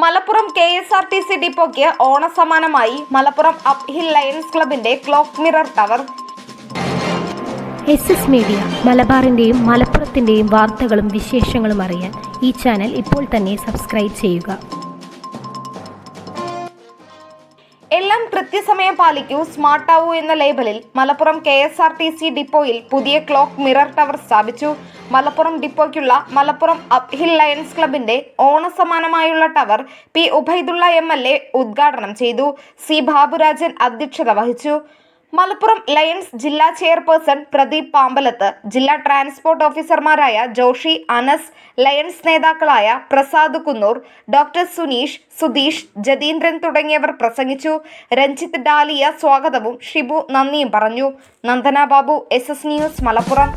Malappuram KSRTC ഡിപ്പോയ്ക്ക് ഓണസമ്മാനമായി Malappuram up hill lions ക്ലബിന്റെ clock mirror tower. SS media മലബാറിന്റെയും മലപ്പുറത്തിന്റെയും വാർത്തകളും വിശേഷങ്ങളും അറിയാൻ ഈ ചാനൽ ഇപ്പോൾ തന്നെ സബ്സ്ക്രൈബ് ചെയ്യുക. എല്ലാം കൃത്യസമയം പാലിക്കൂ, സ്മാർട്ട് ആവൂ എന്ന ലേബലിൽ മലപ്പുറം KSRTC ഡിപ്പോയിൽ പുതിയ ക്ലോക്ക് മിറർ ടവർ സ്ഥാപിച്ചു. മലപ്പുറം ഡിപ്പോയ്ക്കുള്ള മലപ്പുറം അപ്പ് ഹിൽ ലയൺസ് ക്ലബിന്റെ ഓണസമ്മാനമായുള്ള ടവർ P. ഉബൈദുള്ള MLA ഉദ്ഘാടനം ചെയ്തു. C. ബാബുരാജൻ അധ്യക്ഷത വഹിച്ചു. മലപ്പുറം ലയൺസ് ജില്ലാ ചെയർപേഴ്സൺ പ്രദീപ് പാമ്പലത്ത്, ജില്ലാ ട്രാൻസ്പോർട്ട് ഓഫീസർമാരായ ജോഷി, അനസ്, ലയൺസ് നേതാക്കളായ പ്രസാദ് കുന്നൂർ, ഡോക്ടർ സുനീഷ്, സുധീഷ്, ജതീന്ദ്രൻ തുടങ്ങിയവർ പ്രസംഗിച്ചു. രഞ്ജിത്ത് ഡാലിയ സ്വാഗതവും ഷിബു നന്ദിയും പറഞ്ഞു. Nandana Babu, SS news, Malappuram.